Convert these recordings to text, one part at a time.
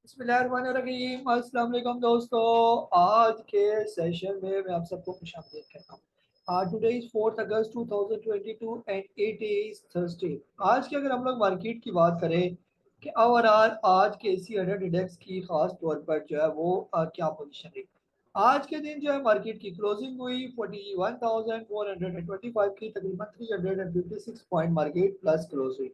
बिस्मिल्लाहिर्रहमानिर्रहीम। अस्सलाम वालेकुम दोस्तों, आज के सेशन में मैं आप सबको खुशामदीद कहता हूँ। Today is 4 August 2022 and it is Thursday. आज की अगर हम लोग मार्केट की बात करें कि ओवरऑल आज के एसी 100 इंडेक्स की खास तौर पर जो है वो क्या पोजीशन रही। आज के दिन जो है मार्केट की क्लोजिंग हुई 41,425 की, तकरीबन 356 पॉइंट मार्केट प्लस क्लोज हुई।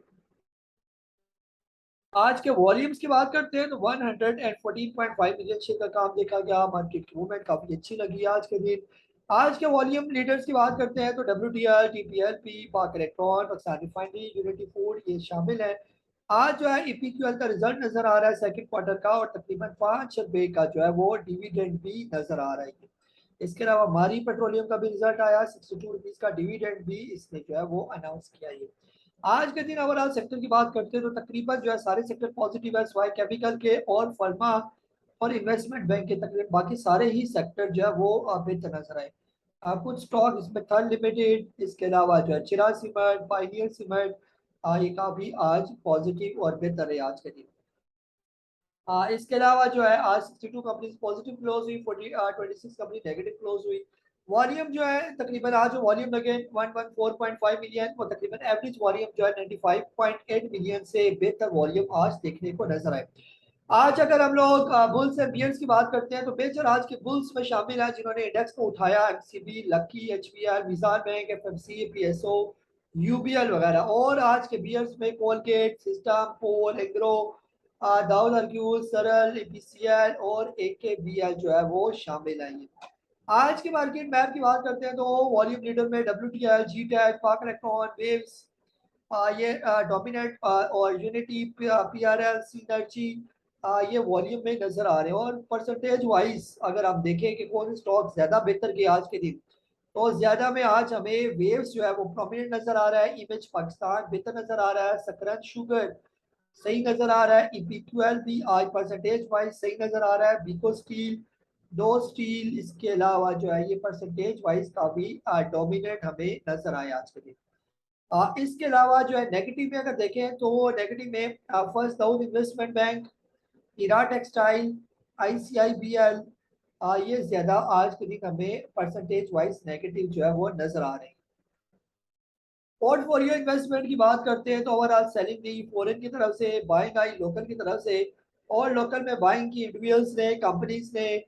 आज के वॉल्यूम्स की बात करते हैं तो 114.5 मिलियन शेयर का काम देखा गया। मार्केट की मूवमेंट काफी अच्छी लगी आज के दिन। आज के वॉल्यूम लीडर्स की बात करते हैं तो WTI, TPLP, पाक electron, Pakistan refinery, unity food ये शामिल है। आज जो है EPQL का रिजल्ट नजर आ रहा है सेकंड क्वार्टर का, और तकरीबन 5 रुपए का जो है वो डिविडेंड भी नजर आ रहा है। इसके अलावा मारी पेट्रोलियम का भी रिजल्ट आया, 62 रुपीज का डिविडेंड भी इसने जो है वो अनाउंस किया है। आज के दिन ओवरऑल सेक्टर की बात करते हैं तो तकरीबन जो है सारे सेक्टर पॉजिटिव है, स्वाई केमिकल के और फर्मा और इन्वेस्टमेंट बैंक के। तकरीबन बाकी सारे ही सेक्टर जो है वो बेहतर नजर आए। कुछ स्टॉक इसमें थर्ड लिमिटेड, इसके अलावा जो है चिराग सीमेंट, पाइनियर सीमेंट, ये काफी आज पॉजिटिव और बेहतर है आज के दिन। इसके अलावा जो है आज 62 कंपनीज पॉजिटिव क्लोज हुई, 26 कंपनी नेगेटिव क्लोज हुई। वॉल्यूम जो है तकरीबन आज वॉल्यूम लगे 114.5 मिलियन, और तकरीबन एवरेज वॉल्यूम जो है 95.8 मिलियन से बेहतर वॉल्यूम आज देखने को नजर आए। आज अगर हम लोग बुल्स एंड बियर्स की बात करते हैं तो मेजर आज के बुल्स में शामिल हैं जिन्होंने इंडेक्स को उठाया, MCB, Lucky, HBL, Meezan bank, FMC, PSO, UBL वगैरह। और आज के बियर्स में कोलगेट, सिस्टम, पोल, एग्रो, दाउद हरक्यूज, सरल, EPCL और AKBL जो है वो शामिल है। आज की मार्केट मैप की बात करते हैं तो वॉल्यूम लीडर में WTI, GTAC, पाक इलेक्ट्रॉन, वेव्स, ये डोमिनेट और यूनिटी, PRL, सिनर्जी ये वॉल्यूम में नजर आ रहे हैं। और परसेंटेज वाइज अगर आप देखें कि कौन स्टॉक ज्यादा बेहतर गए आज के दिन, तो ज्यादा में आज हमें वेव्स जो है वो प्रोमिनेंट नजर आ रहा है, इमेज पाकिस्तान बेहतर नजर आ रहा है, सकरन शुगर सही नजर आ रहा है, EPQL भी आज परसेंटेज वाइज सही नजर आ रहा है, बिको स्टील, दो स्टील इसके अलावा जो है ये परसेंटेज वाइज काफी डोमिनेट हमें नजर आए आज के दिन। इसके अलावा जो है नेगेटिव में अगर देखें तो नेगेटिव में फर्स्ट साउथ इन्वेस्टमेंट बैंक, हीरा टेक्सटाइल, ICIBL, ये ज्यादा आज के दिन हमें परसेंटेज वाइज नेगेटिव जो है वो नजर आ रहे हैं। पोर्टफोलियो इन्वेस्टमेंट की बात करते हैं तो ओवरऑल सेलिंग नहीं, फॉरेन की तरफ से बाइंग आई, लोकल की तरफ से। और लोकल में बाइंग की इंडिविजुअल्स ने, कंपनीज ने,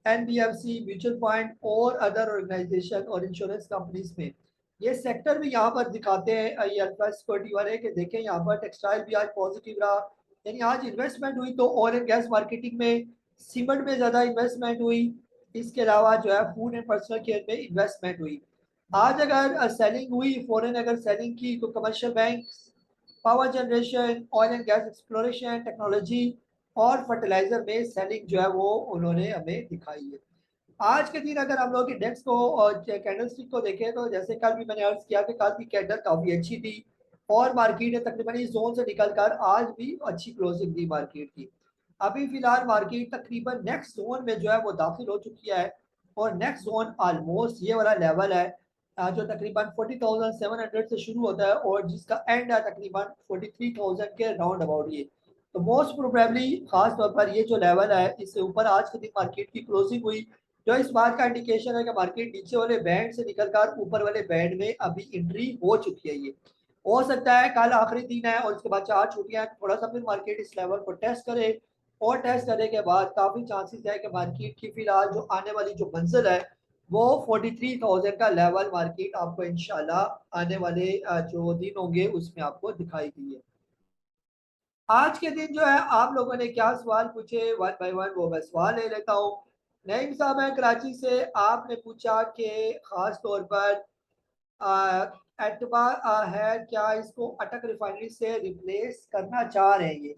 NBFC, म्यूचुअल फंड और अदर ऑर्गेनाइजेशन और इंश्योरेंस कंपनीज में। ये सेक्टर भी यहाँ पर दिखाते हैं ये अल्फा सिक्योरिटी वाले कि देखें यहाँ पर टेक्सटाइल भी आज पॉजिटिव रहा। यानी आज इन्वेस्टमेंट हुई तो ऑयल एंड गैस मार्केटिंग में, सीमेंट में ज्यादा इन्वेस्टमेंट हुई। इसके अलावा जो है फूड एंड पर्सनल केयर में इन्वेस्टमेंट हुई। आज अगर सेलिंग हुई फॉरेन अगर सेलिंग की तो commercial bank, power generation, oil and gas exploration, technology और फर्टिलाइजर में सेलिंग जो है वो उन्होंने हमें दिखाई है। आज के दिन अगर हम लोग इंडेक्स को और कैंडल स्टिक को देखें तो जैसे कल भी मैंने अर्ज किया कि कल की कैंडल काफी अच्छी थी, और मार्केट ने तकरीबन इस जोन से निकलकर आज भी अच्छी क्लोजिंग दी मार्केट की। अभी फिलहाल मार्केट तकरीबन नेक्स्ट जोन में जो है वो दाखिल हो चुकी है, और नेक्स्ट जोन ऑलमोस्ट ये वाला लेवल है जो तकरीबन 40,700 से शुरू होता है और जिसका एंड है तकरीबन 43,000 के राउंड अबाउट ये। तो मोस्ट प्रोबेबली खास तौर पर ये जो लेवल है इससे ऊपर आज के दिन मार्केट की क्लोजिंग हुई, जो इस बात का इंडिकेशन है कि मार्केट नीचे वाले बैंड से निकलकर ऊपर वाले बैंड में अभी एंट्री हो चुकी है। ये हो सकता है कल आखिरी दिन है और उसके बाद 4 छुट्टियां, थोड़ा सा फिर मार्केट इस लेवल को टेस्ट करे, और टेस्ट करने के बाद काफी चांसेस है कि मार्केट की फिलहाल जो आने वाली जो मंजिल है वो 43,000 का लेवल मार्केट आपको इंशाल्लाह आने वाले जो दिन होंगे उसमें आपको दिखाई दी है। आज के दिन जो है आप लोगों ने क्या सवाल पूछे, वन बाय वन वो मैं सवाल ले लेता हूँ। नईम साहब है कराची से, आपने पूछा कि खास तौर पर आ, एटबा है क्या, इसको अटक रिफाइनरी से रिप्लेस करना चाह रहे हैं ये।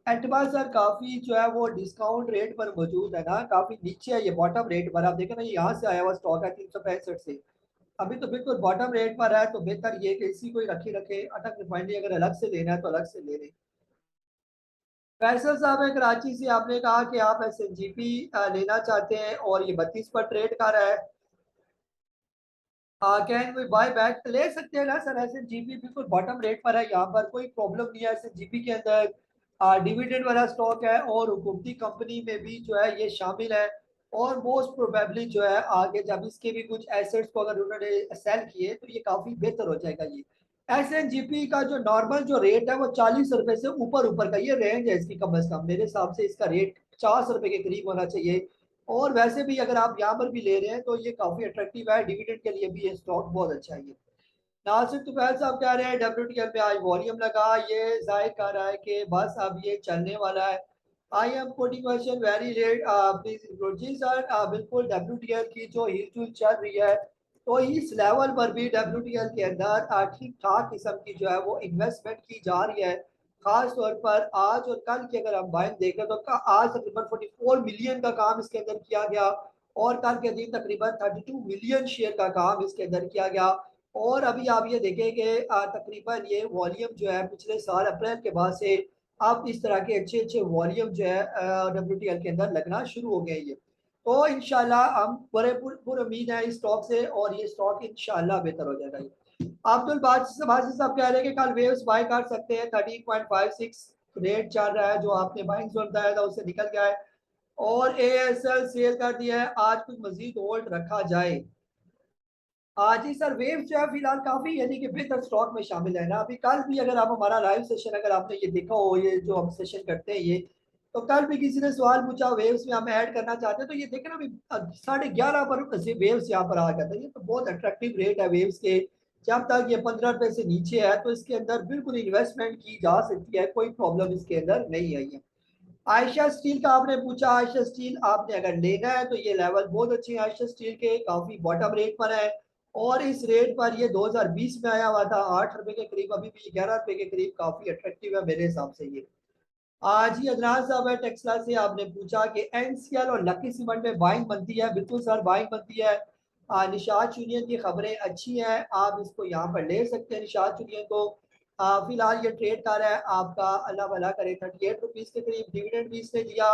एटबा सर काफी जो है वो डिस्काउंट रेट पर मौजूद है ना, काफी नीचे है ये बॉटम रेट पर। आप देखें ना, ये यहाँ से आया हुआ स्टॉक है 365 से, अभी तो बिल्कुल बॉटम रेट पर है। तो बेहतर ये कि इसी को ही रखे रखे, अटक रिफाइनरी अगर अलग से लेना है तो अलग से ले लें। फैसल साहब है कराची से, आपने कहा कि आप SNGP लेना चाहते हैं और ये 32 पर ट्रेड कर रहा है। कैन वी बाय बैक, ले सकते हैं ना सर। SNGP बिल्कुल बॉटम रेट पर है, यहाँ पर कोई प्रॉब्लम नहीं है SNGP के अंदर। डिविडेंड वाला स्टॉक है और हुकूमती कंपनी में भी जो है ये शामिल है। और मोस्ट प्रोबेबली जो है आगे जब इसके भी कुछ एसेट्स को अगर उन्होंने सेल किए तो ये काफी बेहतर हो जाएगा। ये एसएनजीपी का जो नॉर्मल जो रेट है वो 40 रुपए से ऊपर ऊपर का ये रेंज है इसकी, कम से कम मेरे हिसाब से इसका रेट 50 रुपए के करीब होना चाहिए। और वैसे भी अगर आप यहाँ पर भी ले रहे हैं तो ये काफी अट्रैक्टिव है, डिविडेंड के लिए भी ये स्टॉक बहुत अच्छा है। नासिर तुफैल साहब कह रहे हैं डब्ल्यूटीएल पे आज वॉल्यूम लगा, ये जाहिर कर रहा है कि बस अब ये चलने वाला है। I am putting question very late please include. जी सर, बिल्कुल डब्ल्यूटीएल की जो हिलचुल चल रही है तो इस लेवल पर भी डब्ल्यूटीएल के अंदर ठीक ठाक किस्म की जो है वो इन्वेस्टमेंट की जा रही है। खास तौर पर आज और कल की अगर हम बाइंग देखें तो आज तकरीबन 44 मिलियन का काम इसके अंदर किया गया और कल के दिन तकरीबन 32 मिलियन शेयर का काम इसके अंदर किया गया। और अभी आप ये देखें कि तकरीबन ये वॉल्यूम जो है पिछले साल अप्रैल के बाद से अब इस तरह के अच्छे अच्छे वॉल्यूम जो है डब्ल्यूटीएल के अंदर लगना शुरू हो गए ये। तो इंशाल्लाह हम बड़े पूरी उम्मीद है इस स्टॉक से और ये स्टॉक इंशाल्लाह बेहतर हो जाएगा। ये अब्दुल बासित साहब कह रहे हैं कि कल वेव्स बाय कर सकते हैं, 13.56 रेट चल रहा है, जो आपने बाइंग जोन बताया था उससे निकल गया है और एएसएल सेल कर दिया है। आज कुछ मजीद होल्ड रखा जाए। जी सर, वेव जो है फिलहाल काफी यानी कि बेहतर स्टॉक में शामिल है ना। अभी कल भी अगर आप हमारा लाइव सेशन अगर आपने ये देखा हो, ये जो हम सेशन करते हैं ये, तो कल भी किसी ने सवाल पूछा वेव्स में हम ऐड करना चाहते हैं, तो ये देखे ना अभी 11:30 पर वेव्स यहाँ पर आ जाता है। ये तो बहुत अट्रैक्टिव रेट है वेव्स के। जब तक ये 15 रुपए से नीचे है तो इसके अंदर बिल्कुल इन्वेस्टमेंट की जा सकती है, कोई प्रॉब्लम इसके अंदर नहीं आई है। आयशा स्टील का आपने पूछा, आयशा स्टील आपने अगर लेना है तो ये लेवल बहुत अच्छे हैं आयशा स्टील के, काफी बॉटम रेट पर है और इस रेट पर ये 2020 में आया हुआ था 8 रुपए के करीब, अभी भी 11 रुपए के करीब, काफी अट्रैक्टिव है मेरे हिसाब से ये। आज ही अदनान साहब है टेक्सला से, आपने पूछा कि एनसीएल और लकी सीमेंट में बाइंग बनती है। बिल्कुल सर, बाइंग बनती है। निशात यूनियन की खबरें अच्छी हैं, आप इसको यहाँ पर ले सकते हैं निशात यूनियन को। फिलहाल ये ट्रेड कर रहा है आपका, अल्लाह भला करे, 38 रुपीज के करीब, डिविडेंड भी इसने दिया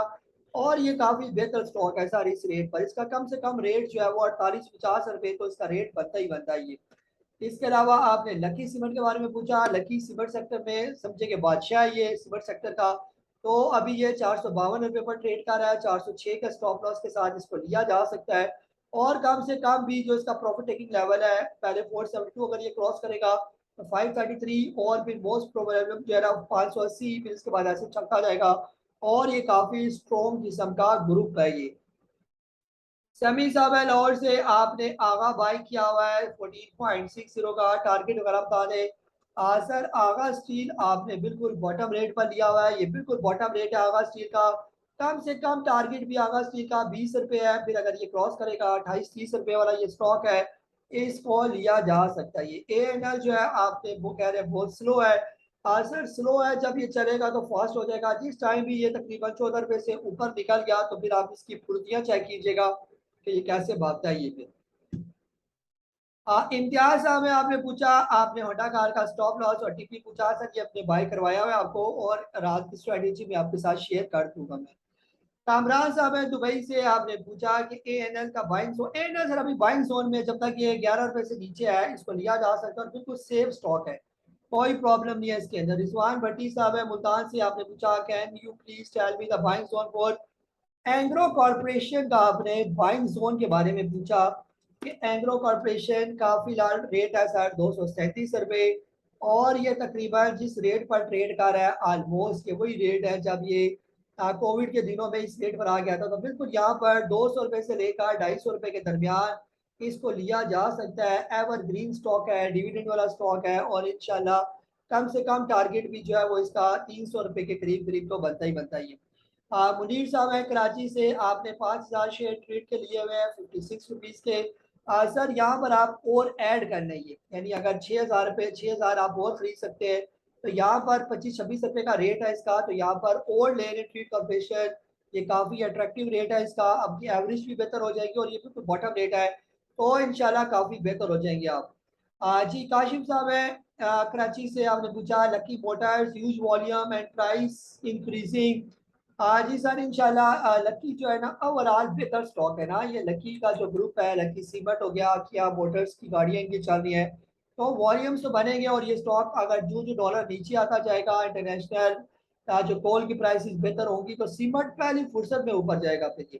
और ये काफी बेहतर स्टॉक है सर। इस रेट पर इसका कम से कम रेट जो है वो 48-50 रुपए, तो इसका रेट बनता ही बनता है ये। इसके अलावा आपने लकी सीमेंट के बारे में पूछा, लकी सीमेंट सेक्टर में समझे कि बादशाह ये सीमेंट सेक्टर का। तो अभी ये 452 रुपए पर ट्रेड कर रहा है, 406 का स्टॉप लॉस के साथ इसको लिया जा सकता है। और कम से कम भी जो इसका प्रॉफिट टेकिंग लेवल है पहले 472 अगर ये क्रॉस करेगा तो 533 और फिर मोस्ट प्रोबेबल जो है ना 580, फिर इसके बाद ऐसे चलता जाएगा और ये काफी स्ट्रॉन्ग किस्म का ग्रुप है ये। समी साहब है लाहौर से, आपने आगा बाई किया हुआ है 14.60 का टारगेट वगैरह बता दें। सर आगा स्टील आपने बिल्कुल बॉटम रेट पर लिया हुआ है, ये बिल्कुल बॉटम रेट है आगा स्टील का। कम से कम टारगेट भी आगा स्टील का 20 रुपए है, फिर अगर ये क्रॉस करेगा 28-30 रुपए वाला ये स्टॉक है, इसको लिया जा सकता है। ये एएनएल जो है आपने वो कह रहे हैं बहुत स्लो है। सर स्लो है, जब ये चलेगा तो फास्ट हो जाएगा। जिस टाइम भी ये तकरीबन 14 रुपए से ऊपर निकल गया तो फिर आप इसकी फुर्तियाँ चेक कीजिएगा कि ये कैसे भागता है ये फिर। इम्तियाज साहब है, आपने पूछा, आपने होंडा कार का स्टॉप लॉस और टीपी पूछा सर, ये अपने बाय करवाया हुआ है आपको और रात की स्ट्रेटेजी में आपके साथ शेयर कर दूंगा मैं। कामरान साहब है दुबई से, आपने पूछा कि एएनएल का बाइंग जोन, एएनएल सर अभी बाइंग जोन में जब तक ये 11 रुपए से नीचे है इसको लिया जा सकता है और बिल्कुल सेफ स्टॉक है, कोई प्रॉब्लम नहीं है इसके अंदर। रिजवान भट्टी साहब है मुल्तान से, आपने पूछा can you please tell me the buying zone for Engro corporation का, आपने बाइंग जोन के बारे में पूछा कि एंग्रो कॉर्पोरेशन का फिलहाल रेट है सर 237 रुपए और ये तकरीबन जिस रेट पर ट्रेड कर रहा है ऑलमोस्ट ये वही रेट है जब ये कोविड के दिनों में इस रेट पर आ गया था। तो बिल्कुल यहाँ पर 200 रुपए से लेकर 250 रुपए के दरमियान इसको लिया जा सकता है। एवरग्रीन स्टॉक है, डिविडेंड वाला स्टॉक है और इंशाल्लाह कम से कम टारगेट भी जो है वो इसका 300 रुपए के करीब करीब तो बनता ही बनता ही है। मुनीर साहब है कराची से, आपने 5,000 शेयर ट्रेड के लिए हुए हैं 56 रुपीज के। सर यहाँ पर आप और ऐड करना ही है, यानी अगर 6,000 रुपये 6,000 आप और खरीद सकते हैं तो यहाँ पर 25-26 रुपए का रेट है इसका। तो यहाँ पर और ले रहे ट्रीट कॉर्पोरेशन, ये काफ़ी अट्रैक्टिव रेट है इसका, आपकी एवरेज भी बेहतर हो जाएगी और ये बिल्कुल बॉटम रेट है तो इंशाल्लाह काफ़ी बेहतर हो जाएंगे आप। जी काशिफ साहब है कराची से, आपने पूछा Lucky Motors huge volume and price increasing. जी सर इंशाल्लाह लकी जो है ना ओवरऑल बेहतर स्टॉक है ना, ये लकी का जो ग्रुप है, लकी सीमेंट हो गया, किया मोटर्स की गाड़ियाँ इनकी चल रही है तो वॉल्यूम्स तो बनेंगे और ये स्टॉक अगर जो जो डॉलर नीचे आता जाएगा इंटरनेशनल जो कोल की प्राइसेस बेहतर होंगी तो सीमेंट पहली फुर्सत में ऊपर जाएगा फिर ये।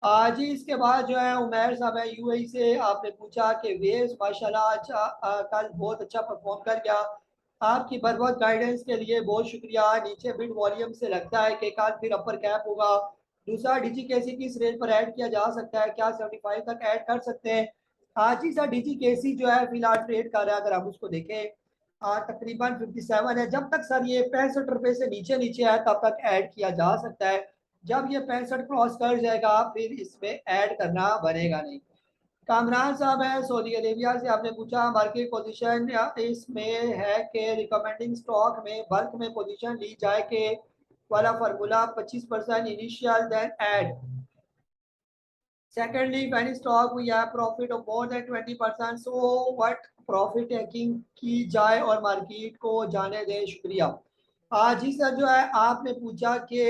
आज ही इसके बाद जो है उमैर साहब है यूएई से, आपने पूछा कि वेव्स माशाल्लाह अच्छा कल बहुत अच्छा परफॉर्म कर गया। आपकी बर वक्त गाइडेंस के लिए बहुत शुक्रिया। नीचे बिड वॉल्यूम से लगता है कि कल फिर अपर कैप होगा। दूसरा डीजी केसी किस रेट पर ऐड किया जा सकता है, क्या 75 तक ऐड कर सकते हैं। आज ही सा डीजी केसी जो है फिलहाल ट्रेड कर रहा है, अगर आप उसको देखें तकरीबन 57 है। जब तक सर ये 65 रुपए से नीचे नीचे है तब तक ऐड किया जा सकता है। जब ये 65 क्रॉस कर जाएगा फिर इसमें ऐड करना बनेगा नहीं। कामरान साहब है सऊदी अरेबिया से, आपने पूछा मार्केट पोजीशन इसमें है कि रिकमेंडिंग स्टॉक में बल्क में पोजीशन ली जाए कि वाला formula 25% initial then add. Secondly, when stock we have profit of more than 20%, so what profit taking की जाए और मार्केट को जाने दें। शुक्रिया। जी सर, जो है आपने पूछा कि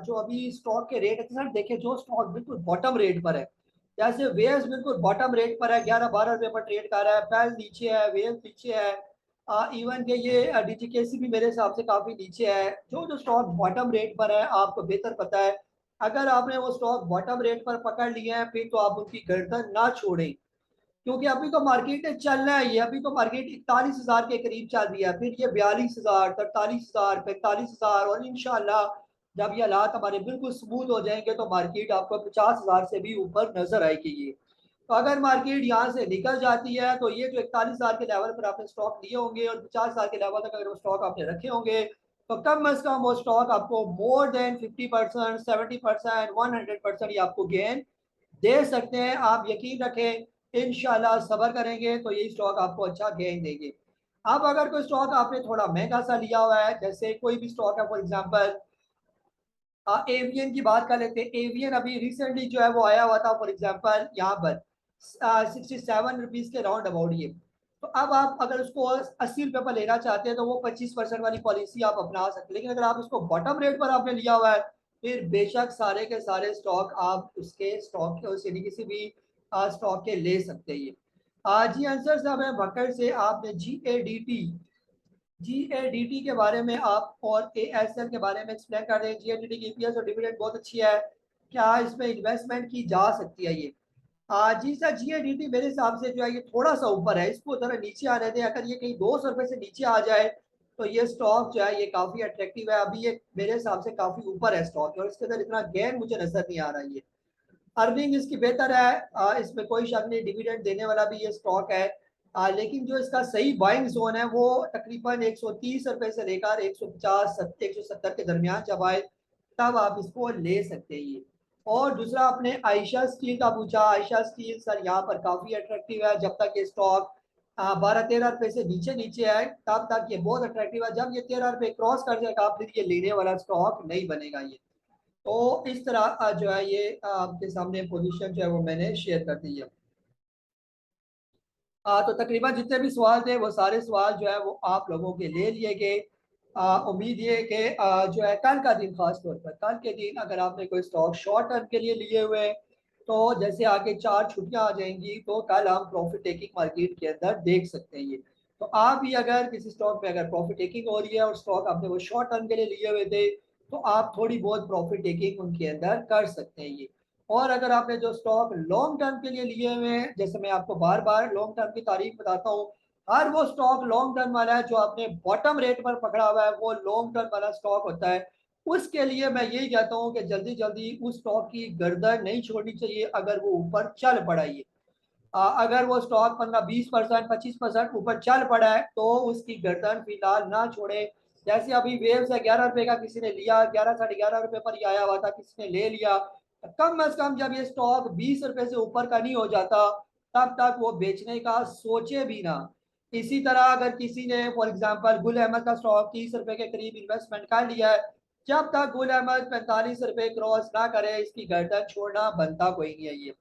जो अभी स्टॉक के रेट है सर, देखिए जो स्टॉक बिल्कुल बॉटम रेट पर है, जैसे वेव्स बिल्कुल बॉटम रेट पर है, 11-12 रुपए पर ट्रेड कर रहा है, पेल नीचे है, वेव्स नीचे है, इवन के ये डीजीकेसी भी मेरे हिसाब से काफी नीचे है। जो जो स्टॉक बॉटम रेट पर है आपको बेहतर पता है, अगर आपने वो स्टॉक बॉटम रेट पर पकड़ लिया है फिर तो आप उनकी गर्दन ना छोड़ें, क्योंकि अभी तो मार्केट में चलना है ये, अभी तो मार्केट 41,000 के करीब चल रही है, फिर ये 42,000, 43,000, 45,000, और इंशाल्लाह जब ये हालात हमारे बिल्कुल स्मूथ हो जाएंगे तो मार्केट आपको 50,000 से भी ऊपर नजर आएगी ये। तो अगर मार्केट यहाँ से निकल जाती है तो ये जो 41,000 के लेवल पर आपने स्टॉक लिए होंगे और 50,000 के लेवल तक अगर वो स्टॉक आपने रखे होंगे तो कम अज कम वो स्टॉक आपको मोर देन 50%, 70%, 100% ये आपको गेन दे सकते हैं। आप यकीन रखें, इंशाल्लाह सब्र करेंगे तो ये स्टॉक आपको अच्छा गेन देंगे। अब अगर कोई स्टॉक आपने थोड़ा महंगा सा लिया हुआ है, जैसे कोई भी स्टॉक है, फॉर एग्जांपल एवियन की बात कर लेते हैं। एवियन अभी रिसेंटली जो है वो आया हुआ था, फॉर एग्जांपल यहाँ पर 67 रुपीज के राउंड अबाउट ये। तो अब आप अगर उसको 80 रुपए पर लेना चाहते हैं तो वो 25% वाली पॉलिसी आप अपना सकते हैं, लेकिन अगर आप इसको बॉटम रेट पर आपने लिया हुआ है फिर बेशक सारे के सारे स्टॉक आप उसके स्टॉक के उस यानी किसी भी स्टॉक के ले सकते हैं ये। जी आंसर साहब है भक्कर से, आपने जीएडीटी के बारे में आप और एएसएल के बारे में एक्सप्लेन कर रहे हैं। जीएडीटी की ईपीएस और डिविडेंड बहुत अच्छी है, क्या इसमें इन्वेस्टमेंट की जा सकती है ये। जी सर, जीएडीटी मेरे हिसाब से जो है ये थोड़ा सा ऊपर है, इसको जरा नीचे आने दें। अगर ये कहीं 200 रुपए से नीचे आ जाए तो ये स्टॉक जो है ये काफी अट्रैक्टिव है। अभी ये मेरे हिसाब से काफी ऊपर है स्टॉक और इसके अंदर इतना गेन मुझे नजर नहीं आ रहा है ये। अर्निंग इसकी बेहतर है, इसमें कोई शक नहीं, डिविडेंड देने वाला भी ये स्टॉक है। लेकिन जो इसका सही बाइंग जोन है वो तकरीबन 130 रुपए से लेकर 150 170 के दरमियान जब आए तब आप इसको ले सकते हैं ये। और दूसरा आपने आयशा स्टील का पूछा। आयशा स्टील सर यहाँ पर काफी अट्रैक्टिव है, जब तक ये स्टॉक 12-13 रुपए से नीचे नीचे है तब तक ये बहुत अट्रैक्टिव है। जब ये 13 रुपए क्रॉस कर जाएगा फिर ये लेने वाला स्टॉक नहीं बनेगा ये। तो इस तरह जो है ये आपके सामने पोजीशन जो है वो मैंने शेयर कर दी है। तो तकरीबन जितने भी सवाल थे वो सारे सवाल जो है वो आप लोगों के ले लिए गए। उम्मीद ये कि जो है कल का दिन, खास तौर पर कल के दिन अगर आपने कोई स्टॉक शॉर्ट टर्म के लिए लिए हुए हैं तो जैसे आगे 4 छुट्टियां आ जाएंगी तो कल हम प्रॉफिट टेकिंग मार्केट के अंदर देख सकते हैं ये। तो आप भी अगर किसी स्टॉक में अगर प्रॉफिट टेकिंग हो रही है और स्टॉक आपने वो शॉर्ट टर्म के लिए लिए हुए थे तो आप थोड़ी बहुत प्रॉफिट टेकिंग उनके अंदर कर सकते हैं ये। और अगर आपने जो स्टॉक लॉन्ग टर्म के लिए लिए हुए हैं, जैसे मैं आपको बार बार लॉन्ग टर्म की तारीफ बताता हूँ, हर वो स्टॉक लॉन्ग टर्म वाला है जो आपने बॉटम रेट पर पकड़ा हुआ है वो लॉन्ग टर्म वाला स्टॉक होता है। उसके लिए मैं यही कहता हूँ कि जल्दी जल्दी उस स्टॉक की गर्दन नहीं छोड़नी चाहिए अगर वो ऊपर चल पड़ा है। अगर वो स्टॉक 15-20%, 25% ऊपर चल पड़ा है तो उसकी गर्दन फिलहाल ना छोड़े। जैसे अभी वेव से 11 रुपए का किसी ने लिया, 11-11.5 रुपए पर ही आया हुआ था, किसी ने ले लिया। कम अज कम जब ये स्टॉक 20 रुपए से ऊपर का नहीं हो जाता तब तक वो बेचने का सोचे भी ना। इसी तरह अगर किसी ने फॉर एग्जांपल गुल अहमद का स्टॉक 30 रुपए के करीब इन्वेस्टमेंट कर लिया है, जब तक गुल अहमद 45 रुपए क्रॉस ना करे इसकी गर्दन छोड़ना बनता कोई नहीं है ये।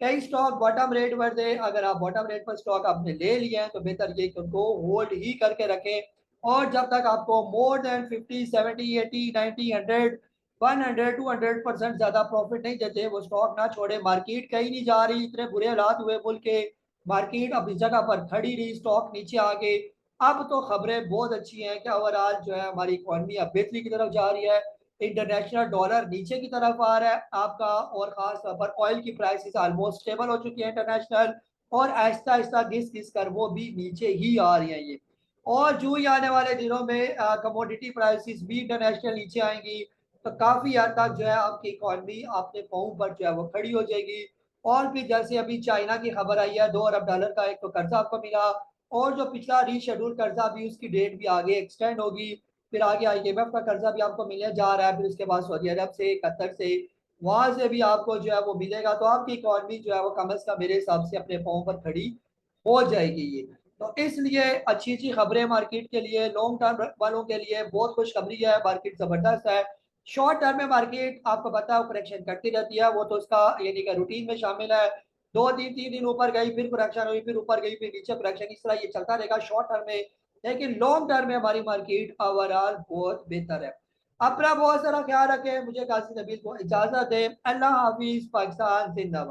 कई स्टॉक बॉटम रेट पर थे, अगर आप बॉटम रेट पर स्टॉक आपने ले लिए हैं तो बेहतर ये कि उनको होल्ड ही करके रखें। और जब तक आपको मोर देन 50, 70, 80, 90, 100, 100, 200% ज्यादा प्रॉफिट नहीं देते वो स्टॉक ना छोड़े। मार्केट कहीं नहीं जा रही, इतने बुरे हालात हुए मुल्क के, मार्केट अब इस जगह पर खड़ी रही, स्टॉक नीचे आ गए। अब तो खबरें बहुत अच्छी हैं कि ओवरऑल जो है हमारी इकॉनमी अब बेहतरी की तरफ जा रही है। इंटरनेशनल डॉलर नीचे की तरफ आ रहा है आपका, और खास तौर पर ऑयल की प्राइसेस ऑलमोस्ट स्टेबल हो चुकी है इंटरनेशनल, और आहिस्ता आहिस्ता घिस घिस कर वो भी नीचे ही आ रही हैं ये। और जो ही आने वाले दिनों में कमोडिटी प्राइसेस भी इंटरनेशनल नीचे आएंगी, तो काफी हद तक जो है आपकी इकॉनमी अपने पाँव पर जो है वो खड़ी हो जाएगी। और फिर जैसे अभी चाइना की खबर आई है, 2 अरब डॉलर का एक तो कर्जा आपको मिला, और जो पिछला रीशेड्यूल कर्जा भी उसकी डेट भी आगे एक्सटेंड होगी। फिर आगे आईएमएफ का कर्जा भी आपको मिलने जा रहा है, फिर उसके बाद सऊदी अरब से, कतर से, वहां से भी आपको जो है वो मिलेगा। तो आपकी इकॉनमी जो है वो कम अज कम मेरे हिसाब से अपने पाँव पर खड़ी हो जाएगी ये। तो इसलिए अच्छी अच्छी खबरें मार्केट के लिए, लॉन्ग टर्म वालों के लिए बहुत खुशखबरी है, मार्केट जबरदस्त है। शॉर्ट टर्म में मार्केट आपको पता है करेक्शन करती रहती है, वो तो उसका यानी कि रूटीन में शामिल है। 2 दिन 3 दिन ऊपर गई, फिर करेक्शन हुई, फिर ऊपर गई, फिर नीचे करेक्शन, इस तरह ये चलता रहेगा शॉर्ट टर्म में। लेकिन लॉन्ग टर्म में हमारी मार्केट ओवरऑल बहुत बेहतर है। अपना बहुत सारा ख्याल रखें, मुझे कासिम नबील को इजाजत दें। अल्लाह हाफिज। पाकिस्तान जिंदाबाद।